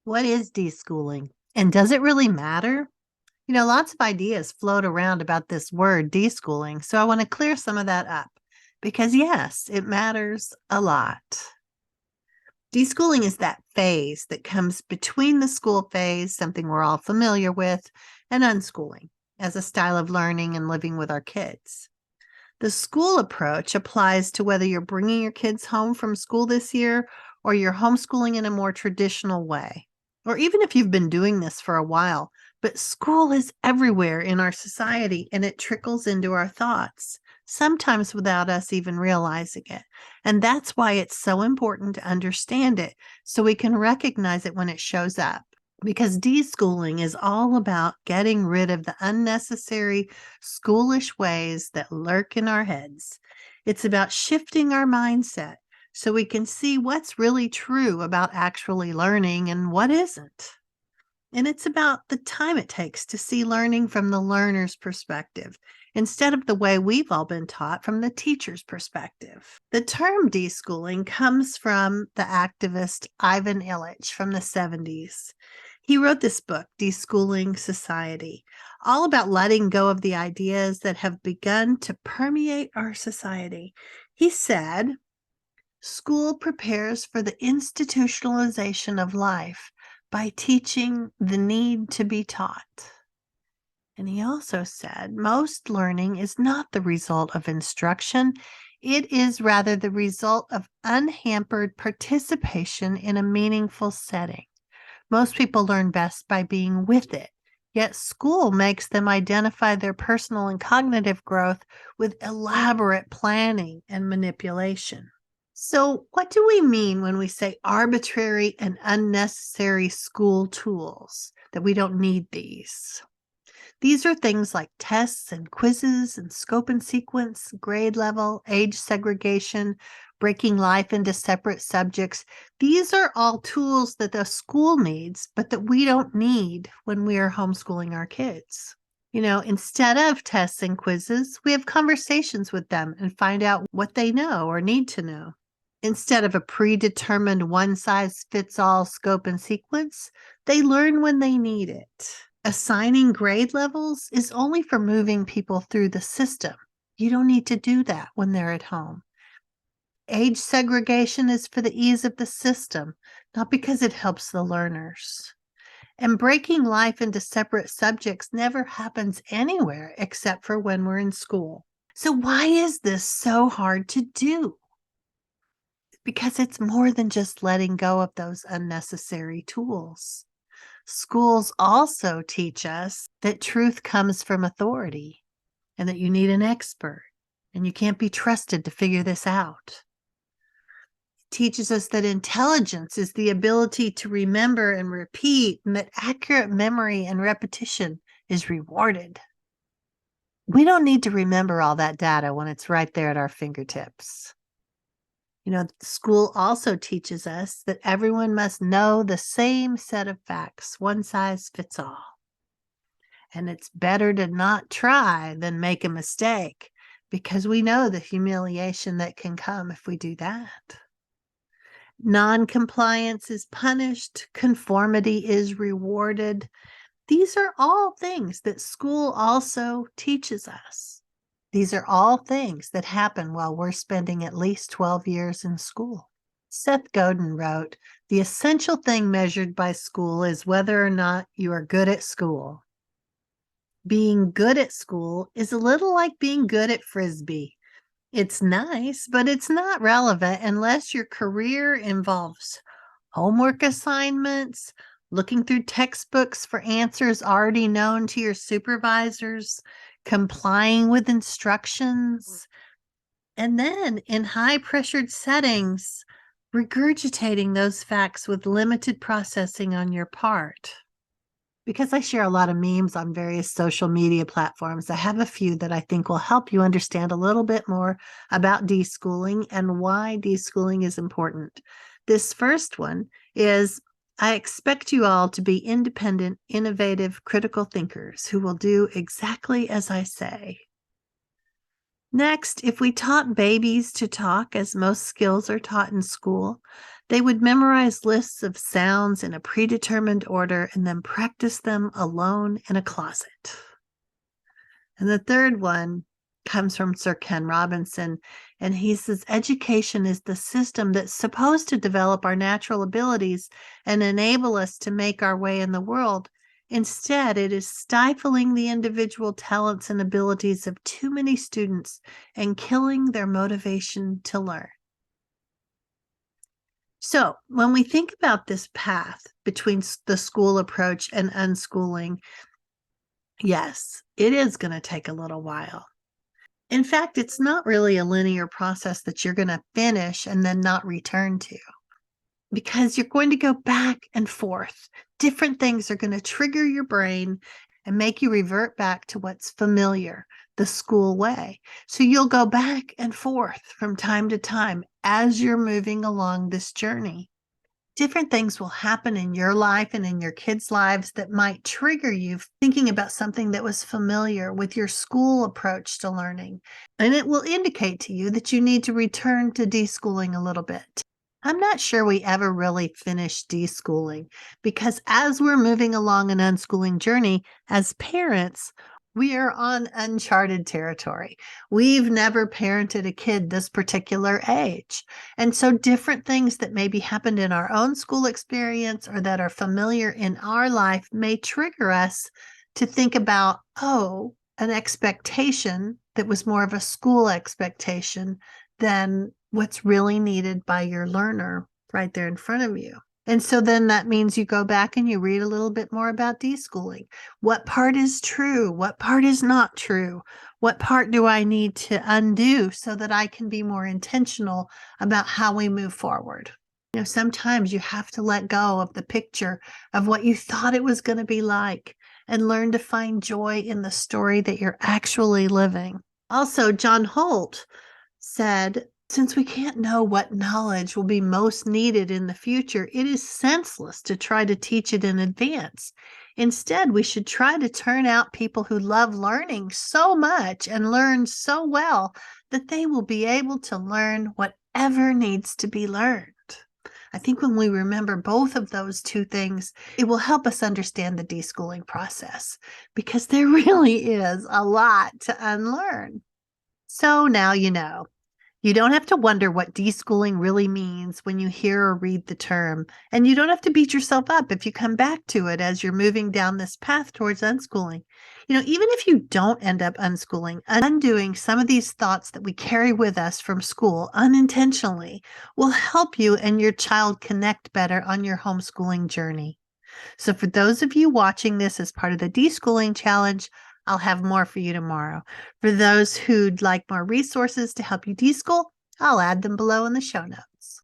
What is deschooling? And does it really matter? Lots of ideas float around about this word deschooling. So I want to clear some of that up because, yes, it matters a lot. Deschooling is that phase that comes between the school phase, something we're all familiar with, and unschooling as a style of learning and living with our kids. The school approach applies to whether you're bringing your kids home from school this year or you're homeschooling in a more traditional way, or even if you've been doing this for a while. But school is everywhere in our society and it trickles into our thoughts, sometimes without us even realizing it. And that's why it's so important to understand it so we can recognize it when it shows up. Because deschooling is all about getting rid of the unnecessary schoolish ways that lurk in our heads. It's about shifting our mindset so we can see what's really true about actually learning and what isn't. And it's about the time it takes to see learning from the learner's perspective instead of the way we've all been taught from the teacher's perspective. The term deschooling comes from the activist Ivan Illich from the 70s. He wrote this book, Deschooling Society, all about letting go of the ideas that have begun to permeate our society. He said, "School prepares for the institutionalization of life by teaching the need to be taught." And he also said, "Most learning is not the result of instruction. It is rather the result of unhampered participation in a meaningful setting. Most people learn best by being with it, yet school makes them identify their personal and cognitive growth with elaborate planning and manipulation." So, what do we mean when we say arbitrary and unnecessary school tools, that we don't need these? These are things like tests and quizzes and scope and sequence, grade level, age segregation, breaking life into separate subjects. These are all tools that the school needs, but that we don't need when we are homeschooling our kids. Instead of tests and quizzes, we have conversations with them and find out what they know or need to know. Instead of a predetermined one-size-fits-all scope and sequence, they learn when they need it. Assigning grade levels is only for moving people through the system. You don't need to do that when they're at home. Age segregation is for the ease of the system, not because it helps the learners. And breaking life into separate subjects never happens anywhere except for when we're in school. So why is this so hard to do? Because it's more than just letting go of those unnecessary tools. Schools also teach us that truth comes from authority and that you need an expert and you can't be trusted to figure this out. It teaches us that intelligence is the ability to remember and repeat, and that accurate memory and repetition is rewarded. We don't need to remember all that data when it's right there at our fingertips. School also teaches us that everyone must know the same set of facts, one size fits all. And it's better to not try than make a mistake because we know the humiliation that can come if we do that. Non-compliance is punished, conformity is rewarded. These are all things that school also teaches us. These are all things that happen while we're spending at least 12 years in school. Seth Godin wrote, "The essential thing measured by school is whether or not you are good at school. Being good at school is a little like being good at Frisbee. It's nice, but it's not relevant unless your career involves homework assignments, looking through textbooks for answers already known to your supervisors, complying with instructions, and then in high-pressured settings, regurgitating those facts with limited processing on your part." Because I share a lot of memes on various social media platforms, I have a few that I think will help you understand a little bit more about deschooling and why deschooling is important. This first one is, "I expect you all to be independent, innovative, critical thinkers who will do exactly as I say." Next, if we taught babies to talk as most skills are taught in school, They would memorize lists of sounds in a predetermined order and then practice them alone in a closet. And the third one comes from Sir Ken Robinson, and he says education is the system that's supposed to develop our natural abilities and enable us to make our way in the world. Instead, it is stifling the individual talents and abilities of too many students and killing their motivation to learn. So, when we think about this path between the school approach and unschooling, yes, it is going to take a little while. In fact, it's not really a linear process that you're going to finish and then not return to, because you're going to go back and forth. Different things are going to trigger your brain and make you revert back to what's familiar, the school way. So you'll go back and forth from time to time as you're moving along this journey. Different things will happen in your life and in your kids' lives that might trigger you thinking about something that was familiar with your school approach to learning. And it will indicate to you that you need to return to deschooling a little bit. I'm not sure we ever really finish deschooling, because as we're moving along an unschooling journey, as parents, we are on uncharted territory. We've never parented a kid this particular age. And so different things that maybe happened in our own school experience or that are familiar in our life may trigger us to think about, an expectation that was more of a school expectation than what's really needed by your learner right there in front of you. And so then that means you go back and you read a little bit more about deschooling. What part is true? What part is not true? What part do I need to undo so that I can be more intentional about how we move forward? Sometimes you have to let go of the picture of what you thought it was going to be like and learn to find joy in the story that you're actually living. Also, John Holt said, since we can't know what knowledge will be most needed in the future, it is senseless to try to teach it in advance. Instead, we should try to turn out people who love learning so much and learn so well that they will be able to learn whatever needs to be learned. I think when we remember both of those two things, it will help us understand the deschooling process, because there really is a lot to unlearn. So now you know. You don't have to wonder what deschooling really means when you hear or read the term, and you don't have to beat yourself up if you come back to it as you're moving down this path towards unschooling. Even if you don't end up unschooling, undoing some of these thoughts that we carry with us from school unintentionally will help you and your child connect better on your homeschooling journey. So for those of you watching this as part of the deschooling challenge, I'll have more for you tomorrow. For those who'd like more resources to help you deschool, I'll add them below in the show notes.